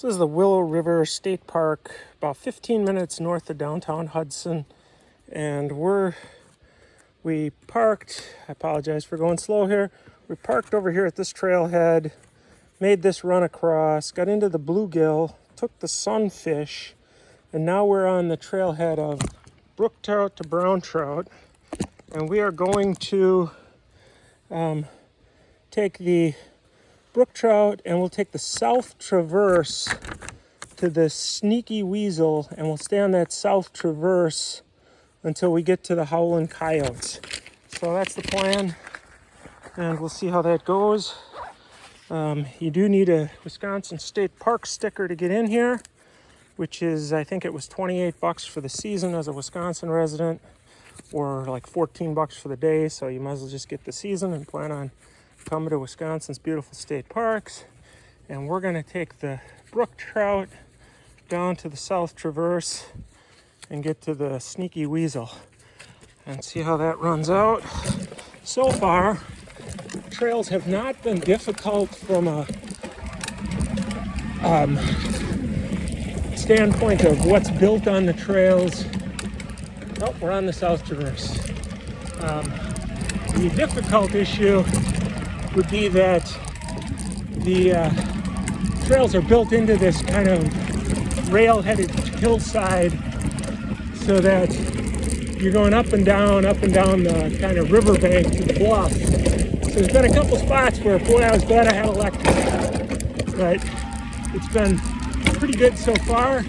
This is the Willow River State Park, about 15 minutes north of downtown Hudson. And we parked, I apologize for going slow here. We parked over here at this trailhead, made this run across, got into the bluegill, took the sunfish, and now we're on the trailhead of brook trout to brown trout. And we are going to take the brook trout and we'll take the south traverse to the Sneaky Weasel, and we'll stay on that south traverse until we get to the howling coyotes. So that's the plan, and we'll see how that goes. You do need a Wisconsin State Park sticker to get in here, which is, I think it was $28 for the season as a Wisconsin resident, or like $14 for the day. So you might as well just get the season and plan on coming to Wisconsin's beautiful state parks. And we're gonna take the brook trout down to the south traverse and get to the Sneaky Weasel and see how that runs out. So far, trails have not been difficult from a standpoint of what's built on the trails. Oh, we're on the south traverse. The difficult issue would be that the trails are built into this kind of rail-headed hillside, so that you're going up and down the kind of riverbank to the bluff. So there's been a couple spots where, boy, I was glad I had electric, but it's been pretty good so far.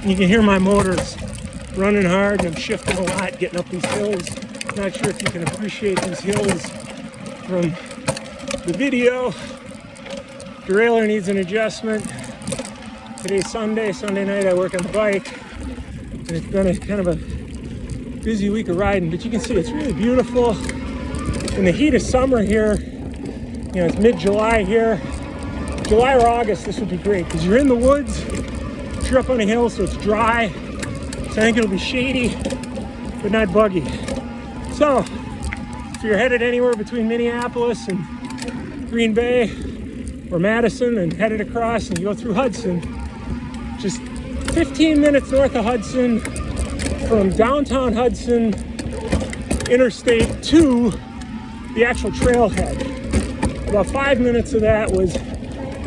You can hear my motors running hard, and I'm shifting a lot getting up these hills. Not sure if you can appreciate these hills from the video. Derailleur needs an adjustment. Today's Sunday night I work on the bike, and it's been a kind of a busy week of riding, but you can see it's really beautiful. In the heat of summer here, you know, it's mid-July here. July or August, this would be great because you're in the woods, you're up on a hill, so it's dry. So I think it'll be shady, but not buggy. So, if you're headed anywhere between Minneapolis and Green Bay or Madison and headed across and you go through Hudson, just 15 minutes north of Hudson, from downtown Hudson Interstate to the actual trailhead. About 5 minutes of that was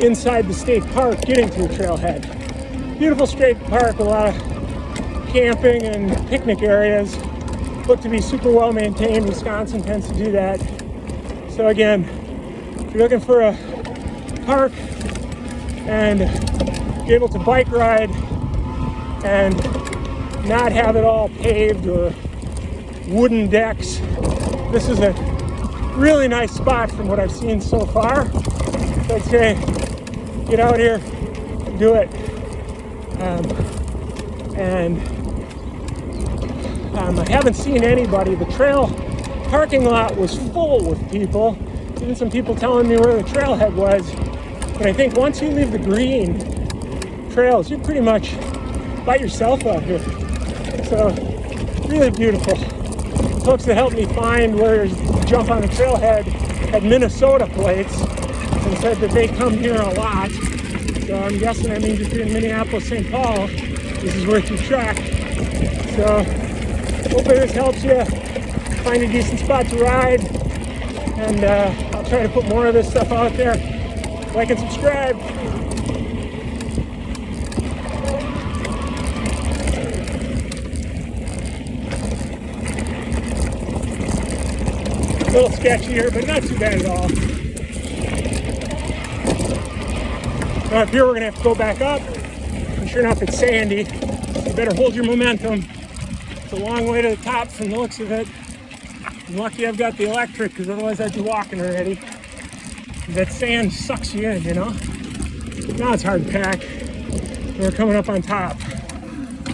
inside the state park getting to the trailhead. Beautiful state park, a lot of camping and picnic areas. Look to be super well maintained. Wisconsin tends to do that. So again, if you're looking for a park and be able to bike ride and not have it all paved or wooden decks, this is a really nice spot from what I've seen so far. So I'd say get out here, do it. I haven't seen anybody. The trail parking lot was full with people. Even some people telling me where the trailhead was. But I think once you leave the green trails, you're pretty much by yourself out here. So, really beautiful. Folks that helped me find where to jump on the trailhead had Minnesota plates and said that they come here a lot. So I'm guessing that means if you're in Minneapolis, St. Paul, this is worth your trek. So, hopefully this helps you find a decent spot to ride, and I'll try to put more of this stuff out there. Like and subscribe. A little sketchy here, but not too bad at all. Now up here we're going to have to go back up, and sure enough it's sandy. You better hold your momentum. It's a long way to the top from the looks of it. I'm lucky I've got the electric, because otherwise I'd be walking already. That sand sucks you in, you know? Now it's hard to pack. We're coming up on top,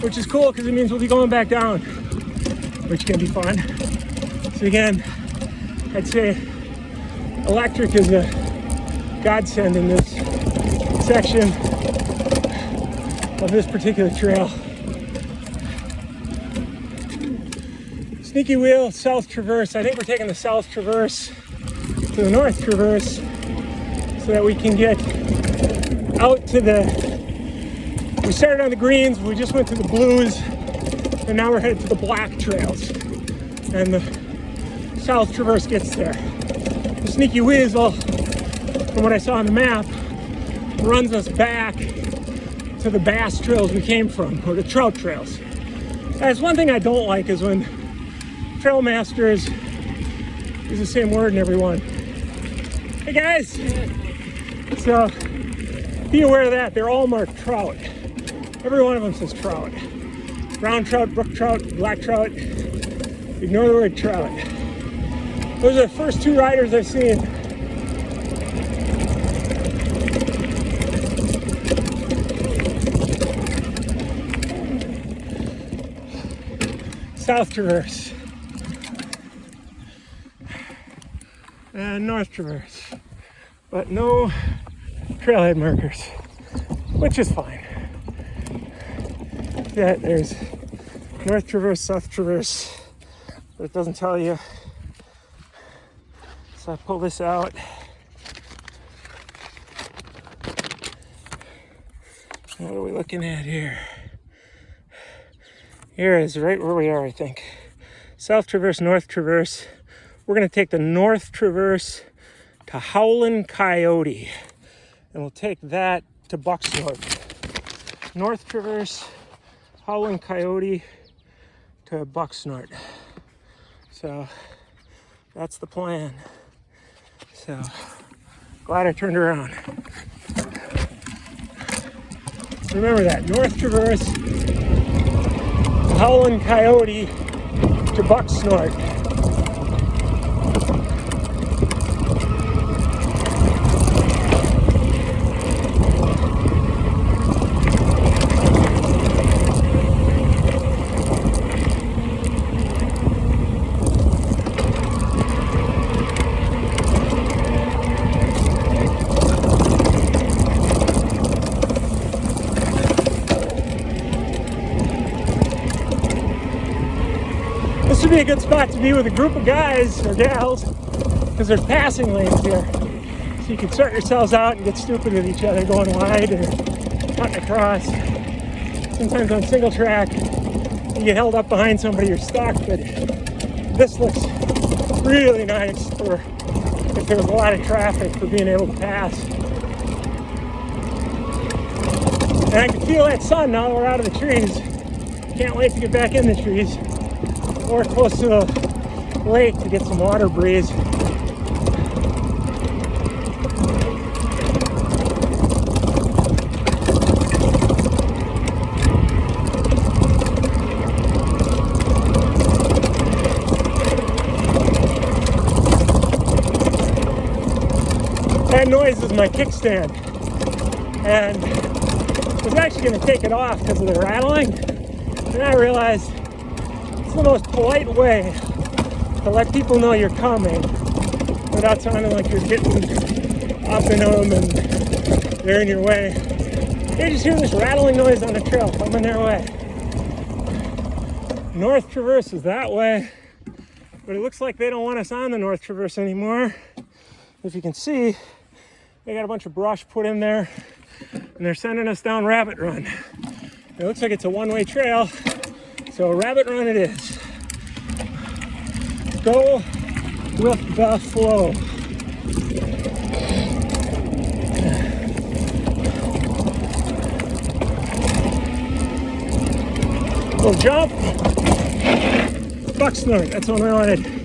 which is cool because it means we'll be going back down, which can be fun. So again, I'd say electric is a godsend in this section of this particular trail. Sneaky Wheel, South Traverse. I think we're taking the South Traverse to the North Traverse. so that we can get out to we started on the greens, we just went to the blues, and now we're headed to the black trails. And the South Traverse gets there. The Sneaky Weasel, from what I saw on the map, runs us back to the bass trails we came from, or the trout trails. That's one thing I don't like, is when trail masters use the same word in every one. Hey guys! So, be aware of that. They're all marked trout. Every one of them says trout. Brown trout, brook trout, black trout. Ignore the word trout. Those are the first two riders I've seen. South Traverse and North Traverse, but no trailhead markers, which is fine. Yeah, there's North Traverse, South Traverse, but it doesn't tell you. So I pull this out. What are we looking at here? Here is right where we are, I think. South Traverse, North Traverse. We're gonna take the North Traverse to Howlin' Coyote, and we'll take that to Bucksnort. North Traverse, Howlin' Coyote to Bucksnort. So that's the plan. So glad I turned around. Remember that, North Traverse, Howlin' Coyote to Bucksnort. This would be a good spot to be with a group of guys or gals, because there's passing lanes here. So you can sort yourselves out and get stupid with each other going wide or cutting across. Sometimes on single track, you get held up behind somebody, you're stuck, but this looks really nice for if there's a lot of traffic, for being able to pass. And I can feel that sun now that we're out of the trees. Can't wait to get back in the trees or close to the lake to get some water breeze. That noise is my kickstand, and I was actually going to take it off because of the rattling, and I realized it's the most polite way to let people know you're coming without sounding like you're getting up in them and they're in your way. They just hear this rattling noise on the trail coming their way. North Traverse is that way, but it looks like they don't want us on the North Traverse anymore. If you can see, they got a bunch of brush put in there and they're sending us down Rabbit Run. It looks like it's a one-way trail, so Rabbit Run it is. Go with the flow. Little jump. Bucksnort, that's what I wanted.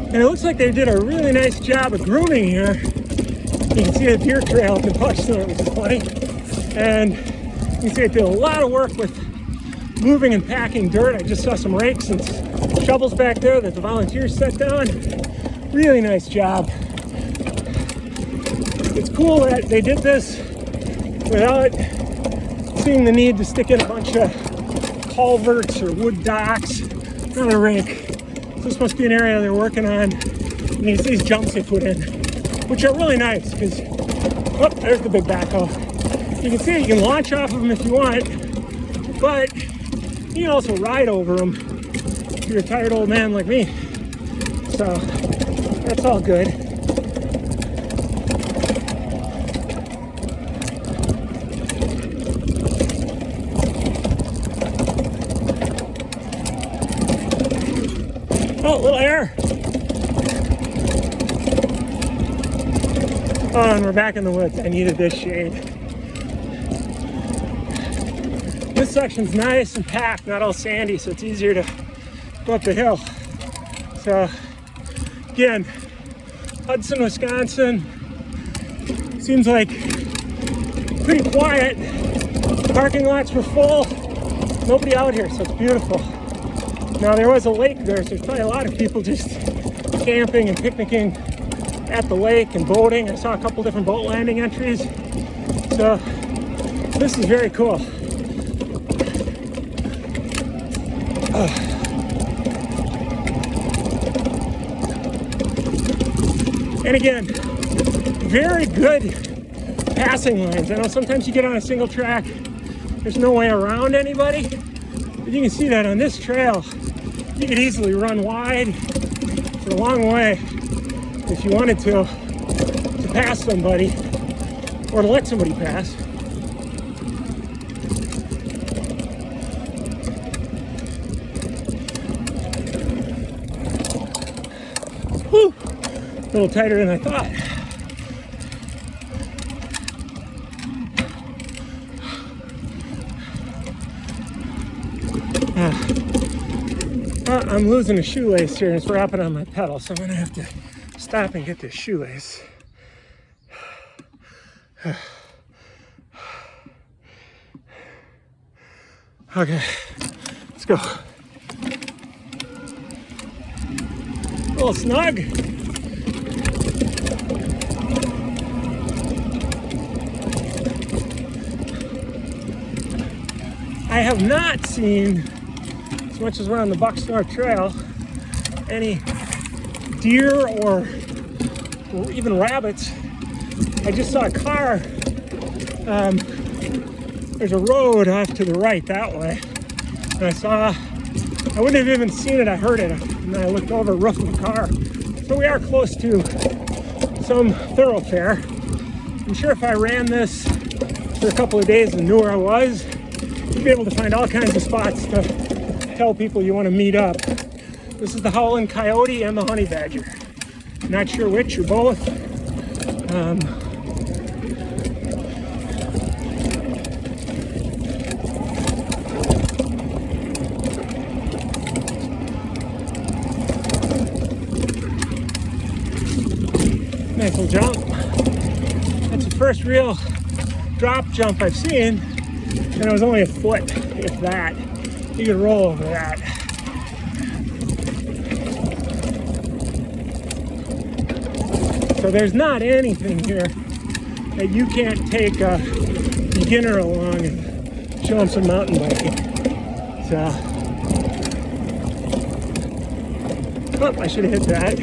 And it looks like they did a really nice job of grooming here. You can see the deer trail at the Bucksnort, which is funny. And you can see they did a lot of work with moving and packing dirt. I just saw some rakes and shovels back there that the volunteers set down. Really nice job. It's cool that they did this without seeing the need to stick in a bunch of culverts or wood docks. Not a rake. This must be an area they're working on. And these jumps they put in, which are really nice because, oh, there's the big backhoe. You can see you can launch off of them if you want, but you can also ride over them if you're a tired old man like me. So that's all good. Oh, a little air. Oh, and we're back in the woods. I needed this shade. This section's nice and packed, not all sandy, so it's easier to go up the hill. So, again, Hudson, Wisconsin. Seems like pretty quiet. Parking lots were full. Nobody out here, so it's beautiful. Now, there was a lake there, so there's probably a lot of people just camping and picnicking at the lake and boating. I saw a couple different boat landing entries. So, this is very cool. And again, very good passing lines. I know sometimes you get on a single track, there's no way around anybody, but you can see that on this trail, you could easily run wide for a long way if you wanted to pass somebody or to let somebody pass. Whew, a little tighter than I thought. I'm losing a shoelace here and it's wrapping on my pedal, so I'm gonna have to stop and get this shoelace. Okay, let's go. A little snug. I have not seen, as much as we're on the Bucks North Trail, any deer or even rabbits. I just saw a car. There's a road off to the right that way. And I wouldn't have even seen it, I heard it. And then I looked over the roof of the car. So we are close to some thoroughfare. I'm sure if I ran this for a couple of days and knew where I was, you'd be able to find all kinds of spots to tell people you want to meet up. This is the howling coyote and the honey badger. Not sure which or both. Nice little jump. That's the first real drop jump I've seen, and it was only a foot, if that. You could roll over that. So there's not anything here that you can't take a beginner along and show them some mountain biking. So, oh, I should have hit that.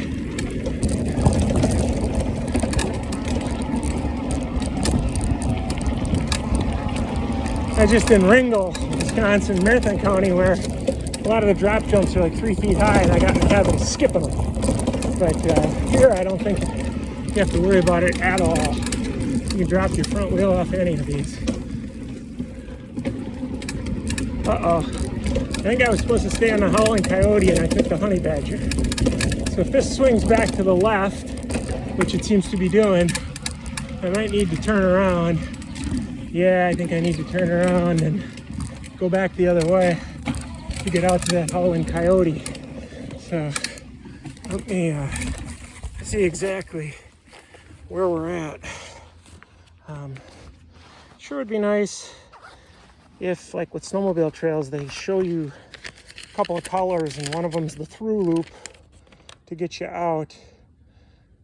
I just in Ringgold, Wisconsin, Marathon County, where a lot of the drop jumps are like 3 feet high, and I got in the habit of skipping them. But here, I don't think you have to worry about it at all. You can drop your front wheel off any of these. Uh-oh. I think I was supposed to stay on the howling coyote, and I took the honey badger. So if this swings back to the left, which it seems to be doing, I might need to turn around. Yeah, I think I need to turn around and go back the other way to get out to that howling coyote. So let me see exactly where we're at. Sure would be nice if, like with snowmobile trails, they show you a couple of colors, and one of them's the through loop to get you out.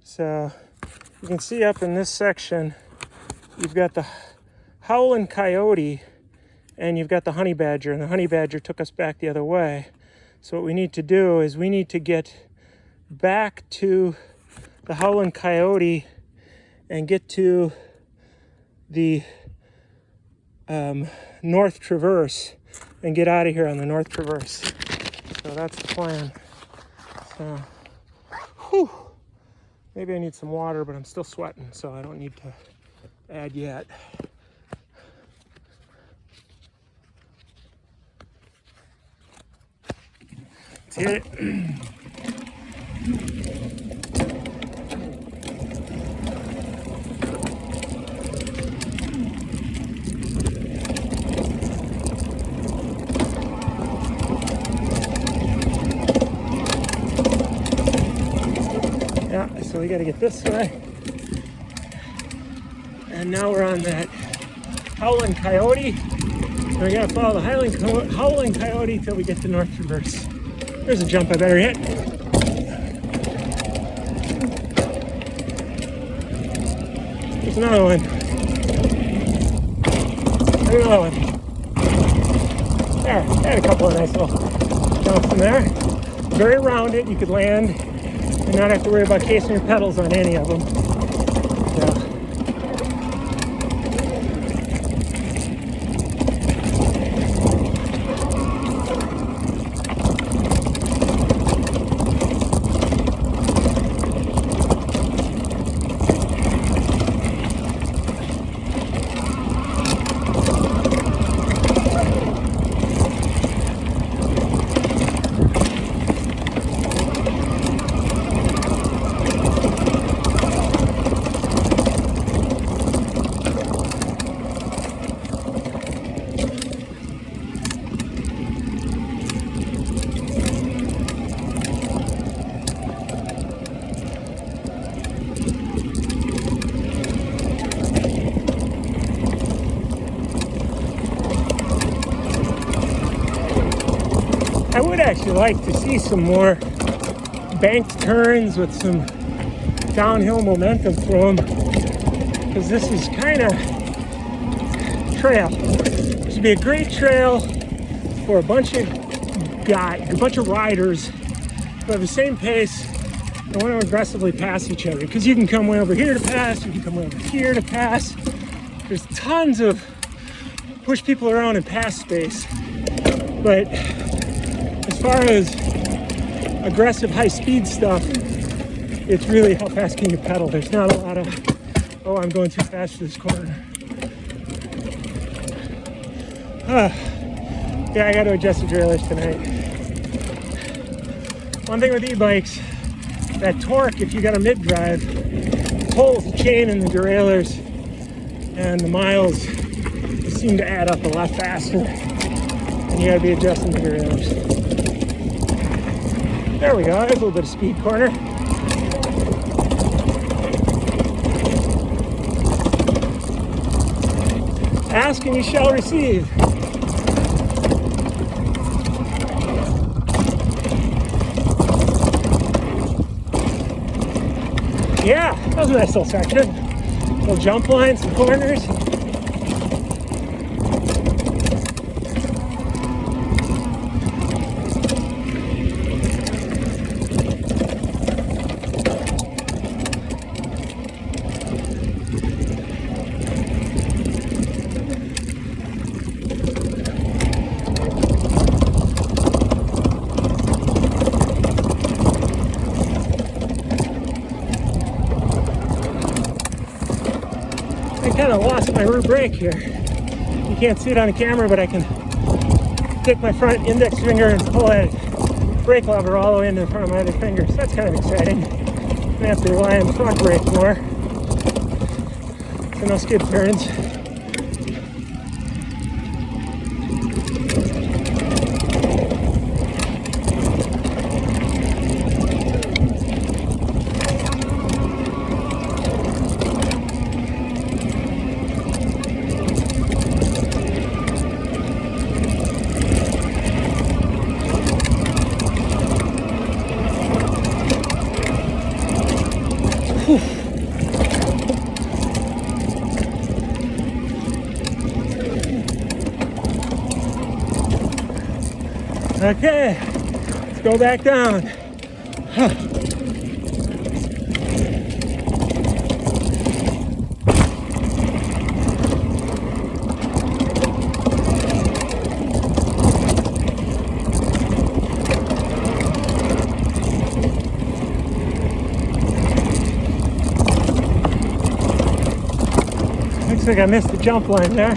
So you can see up in this section, you've got the howling coyote and you've got the honey badger, and the honey badger took us back the other way. So what we need to do is we need to get back to the howling coyote and get to the North Traverse and get out of here on the North Traverse. So that's the plan. So, whew. Maybe I need some water, but I'm still sweating, so I don't need to add yet. Let's hit it. Yeah, so we got to get this way. And now we're on that Howling Coyote. And we got to follow the Howling Coyote till we get to North Traverse. There's a jump I better hit. There's another one. There's another one. There, had a couple of nice little jumps in there. Very rounded, you could land and not have to worry about casing your pedals on any of them. So. I would actually like to see some more banked turns with some downhill momentum through them, because this is kind of trail. This would be a great trail for a bunch of riders who have the same pace and want to aggressively pass each other, because you can come way over here to pass, you can come way over here to pass. There's tons of push people around and pass space, but as far as aggressive high-speed stuff, it's really how fast can you pedal. There's not a lot of, oh, I'm going too fast for this corner. Yeah, I got to adjust the derailleurs tonight. One thing with e-bikes, that torque, if you got a mid-drive, pulls the chain in the derailleurs, and the miles seem to add up a lot faster, and you got to be adjusting the derailleurs. There we go, there's a little bit of speed corner. Ask and you shall receive. Yeah, that was a nice little section. Little jump lines, some corners. I kind of lost my rear brake here. You can't see it on the camera, but I can take my front index finger and pull that brake lever all the way into the front of my other finger. So that's kind of exciting. I'm gonna have to rely on the front brake more. So no skid turns. Okay, let's go back down. Looks like I missed the jump line there.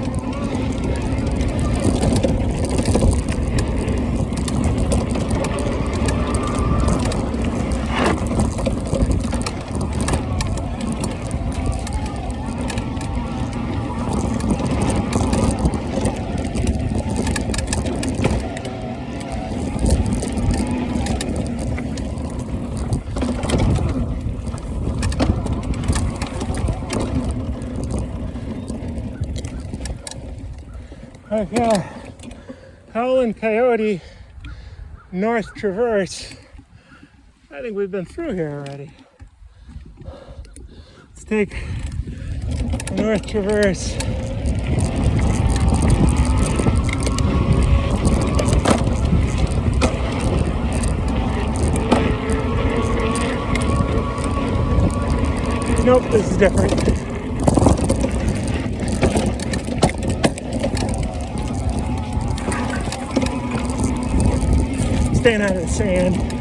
Okay, Howlin' Coyote, North Traverse. I think we've been through here already. Let's take North Traverse. Nope, this is different. Staying out of the sand.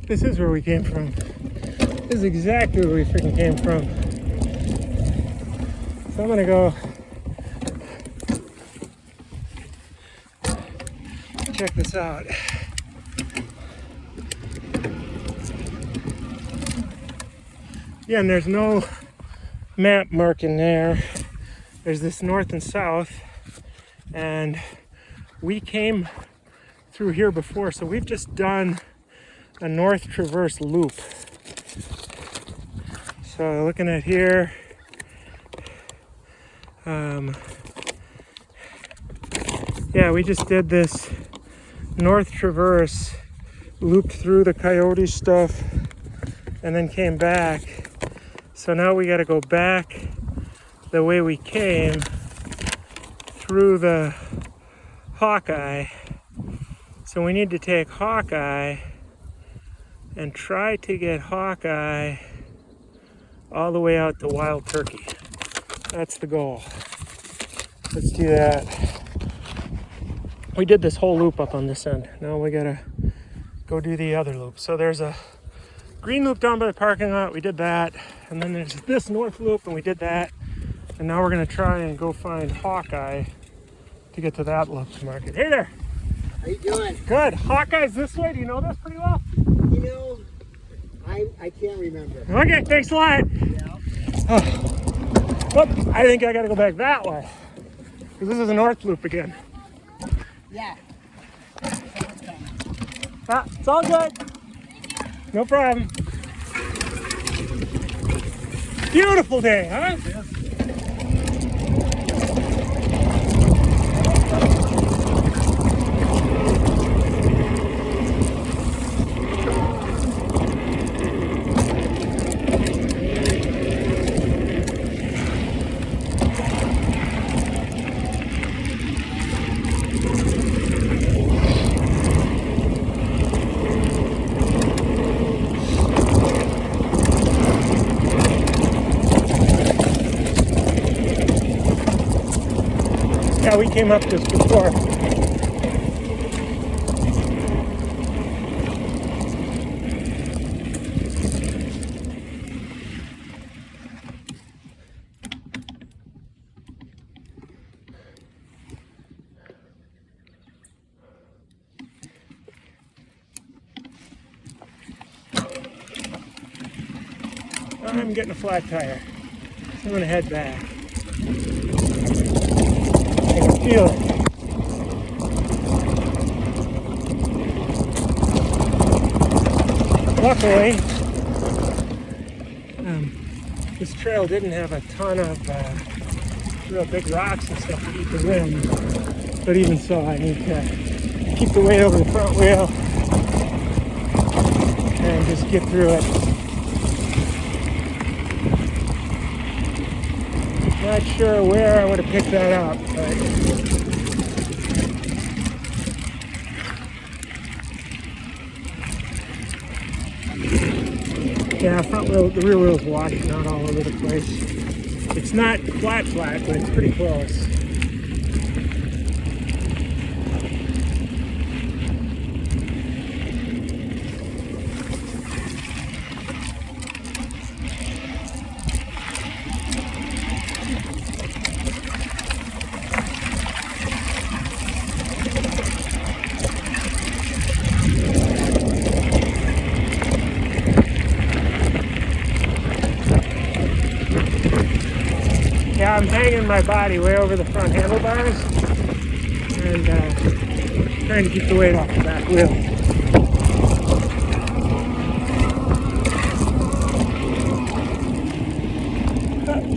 This is where we came from. This is exactly where we freaking came from. So I'm gonna go check this out. Yeah, and there's no map marking there. There's this north and south, and we came through here before, so we've just done a North Traverse loop. So looking at here, yeah, we just did this North Traverse, looped through the coyote stuff, and then came back. So now we got to go back the way we came through the Hawkeye. So we need to take Hawkeye and try to get Hawkeye all the way out to Wild Turkey. That's the goal. Let's do that. We did this whole loop up on this end. Now we gotta go do the other loop. So there's a green loop down by the parking lot. We did that. And then there's this north loop, and we did that. And now we're gonna try and go find Hawkeye to get to that loop to market. Hey there. How you doing? Good. Hawkeye's this way. Do you know this pretty well? You know, I can't remember. Okay, thanks a lot. Yeah. Oh. Whoops, I think I gotta go back that way. Because this is a north loop again. Yeah. Ah, it's all good. No problem. Beautiful day, huh? Yes. Yeah, we came up this before. I'm getting a flat tire, so I'm gonna head back. I can feel it. Luckily, this trail didn't have a ton of real big rocks and stuff to eat the wind, but even so, I need to keep the weight over the front wheel and just get through it. Not sure where I would have picked that up, but yeah, front wheel, the rear wheel's washing out all over the place. It's not flat, but it's pretty close. Yeah, I'm hanging my body way over the front handlebars and trying to keep the weight off the back wheel.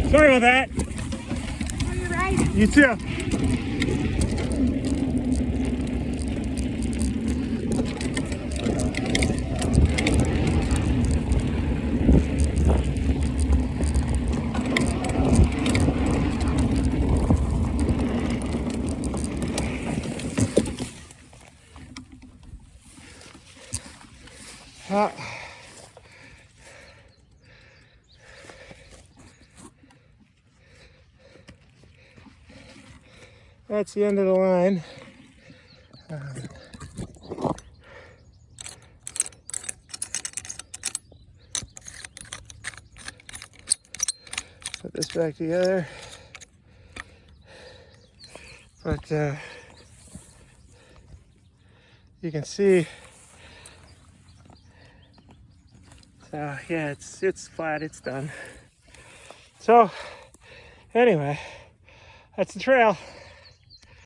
Sorry about that. Are you right? You too. That's the end of the line. Put this back together. But you can see, so yeah, it's flat, it's done. So anyway, that's the trail.